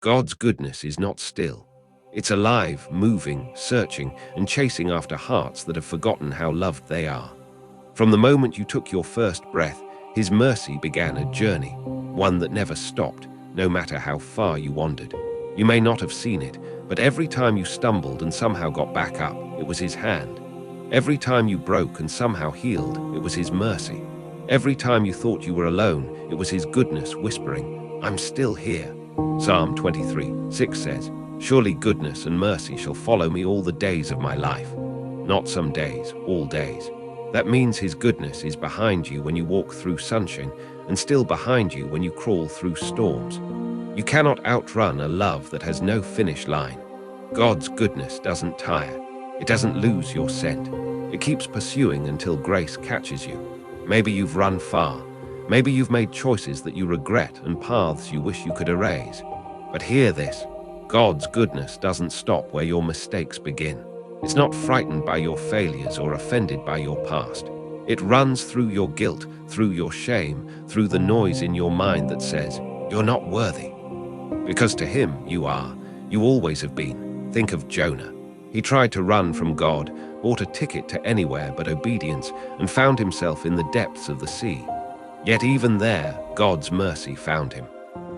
God's goodness is not still. It's alive, moving, searching, and chasing after hearts that have forgotten how loved they are. From the moment you took your first breath, His mercy began a journey, one that never stopped, no matter how far you wandered. You may not have seen it, but every time you stumbled and somehow got back up, it was His hand. Every time you broke and somehow healed, it was His mercy. Every time you thought you were alone, it was His goodness whispering, "I'm still here." Psalm 23:6 says, "Surely goodness and mercy shall follow me all the days of my life." Not some days, all days. That means His goodness is behind you when you walk through sunshine, and still behind you when you crawl through storms. You cannot outrun a love that has no finish line. God's goodness doesn't tire. It doesn't lose your scent. It keeps pursuing until grace catches you. Maybe you've run far. Maybe you've made choices that you regret and paths you wish you could erase. But hear this, God's goodness doesn't stop where your mistakes begin. It's not frightened by your failures or offended by your past. It runs through your guilt, through your shame, through the noise in your mind that says, "You're not worthy." Because to Him you are. You always have been. Think of Jonah. He tried to run from God, bought a ticket to anywhere but obedience, and found himself in the depths of the sea. Yet even there, God's mercy found him.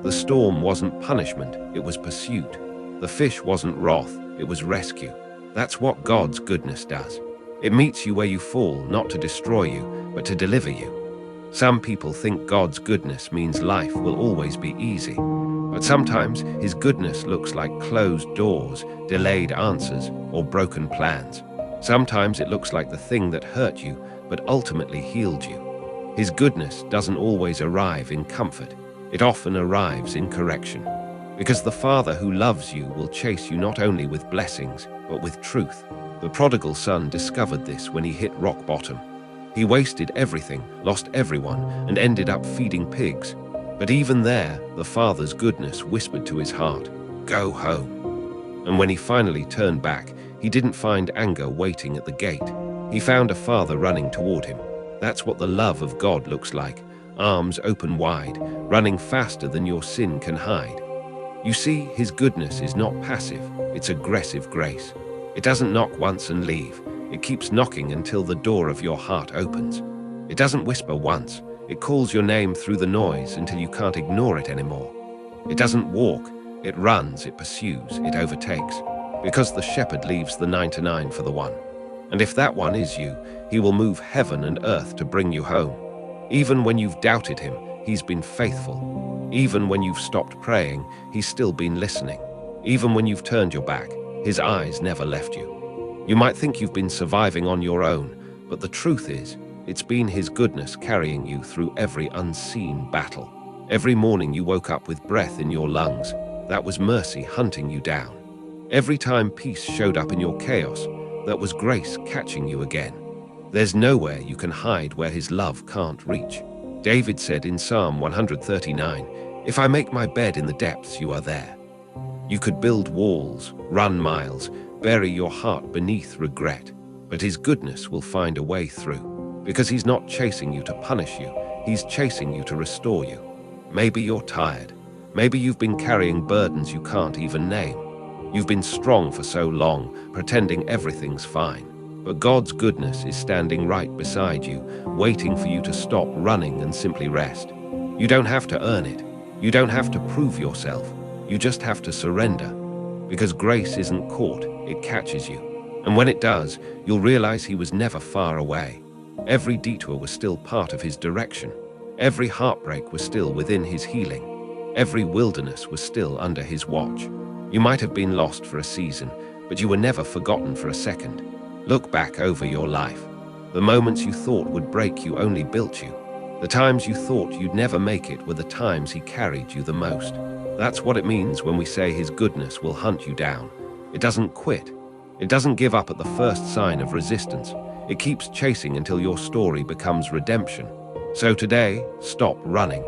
The storm wasn't punishment, it was pursuit. The fish wasn't wrath, it was rescue. That's what God's goodness does. It meets you where you fall, not to destroy you, but to deliver you. Some people think God's goodness means life will always be easy. But sometimes His goodness looks like closed doors, delayed answers, or broken plans. Sometimes it looks like the thing that hurt you, but ultimately healed you. His goodness doesn't always arrive in comfort. It often arrives in correction. Because the Father who loves you will chase you not only with blessings, but with truth. The prodigal son discovered this when he hit rock bottom. He wasted everything, lost everyone, and ended up feeding pigs. But even there, the Father's goodness whispered to his heart, "Go home." And when he finally turned back, he didn't find anger waiting at the gate. He found a Father running toward him. That's what the love of God looks like, arms open wide, running faster than your sin can hide. You see, His goodness is not passive, it's aggressive grace. It doesn't knock once and leave. It keeps knocking until the door of your heart opens. It doesn't whisper once. It calls your name through the noise until you can't ignore it anymore. It doesn't walk. It runs, it pursues, it overtakes. Because the shepherd leaves the 99 for the one. And if that one is you, He will move heaven and earth to bring you home. Even when you've doubted Him, He's been faithful. Even when you've stopped praying, He's still been listening. Even when you've turned your back, His eyes never left you. You might think you've been surviving on your own, but the truth is, it's been His goodness carrying you through every unseen battle. Every morning you woke up with breath in your lungs, that was mercy hunting you down. Every time peace showed up in your chaos, that was grace catching you again. There's nowhere you can hide where His love can't reach. David said in Psalm 139, "If I make my bed in the depths, you are there." You could build walls, run miles, bury your heart beneath regret, but His goodness will find a way through. Because He's not chasing you to punish you, He's chasing you to restore you. Maybe you're tired. Maybe you've been carrying burdens you can't even name. You've been strong for so long, pretending everything's fine. But God's goodness is standing right beside you, waiting for you to stop running and simply rest. You don't have to earn it. You don't have to prove yourself. You just have to surrender. Because grace isn't caught, it catches you. And when it does, you'll realize He was never far away. Every detour was still part of His direction. Every heartbreak was still within His healing. Every wilderness was still under His watch. You might have been lost for a season, but you were never forgotten for a second. Look back over your life. The moments you thought would break you only built you. The times you thought you'd never make it were the times He carried you the most. That's what it means when we say His goodness will hunt you down. It doesn't quit. It doesn't give up at the first sign of resistance. It keeps chasing until your story becomes redemption. So today, stop running.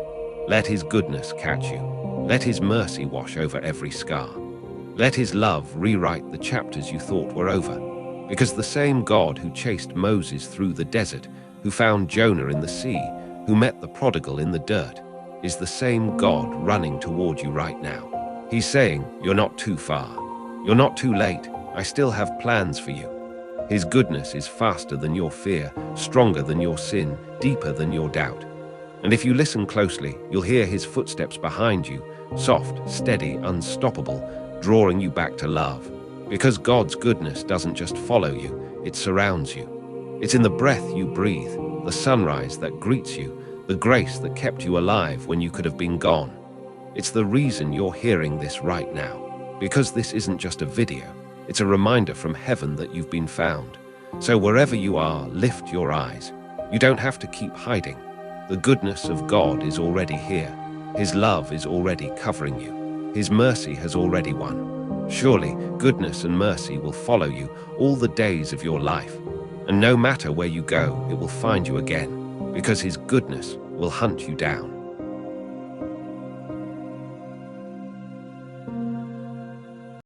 Let His goodness catch you. Let His mercy wash over every scar. Let His love rewrite the chapters you thought were over. Because the same God who chased Moses through the desert, who found Jonah in the sea, who met the prodigal in the dirt, is the same God running toward you right now. He's saying, you're not too far. You're not too late. I still have plans for you. His goodness is faster than your fear, stronger than your sin, deeper than your doubt. And if you listen closely, you'll hear his footsteps behind you, soft, steady, unstoppable, drawing you back to love. Because God's goodness doesn't just follow you, it surrounds you. It's in the breath you breathe, the sunrise that greets you, the grace that kept you alive when you could have been gone. It's the reason you're hearing this right now, because this isn't just a video, it's a reminder from heaven that you've been found. So wherever you are, lift your eyes. You don't have to keep hiding. The goodness of God is already here. His love is already covering you. His mercy has already won. Surely, goodness and mercy will follow you all the days of your life. And no matter where you go, it will find you again, because his goodness will hunt you down.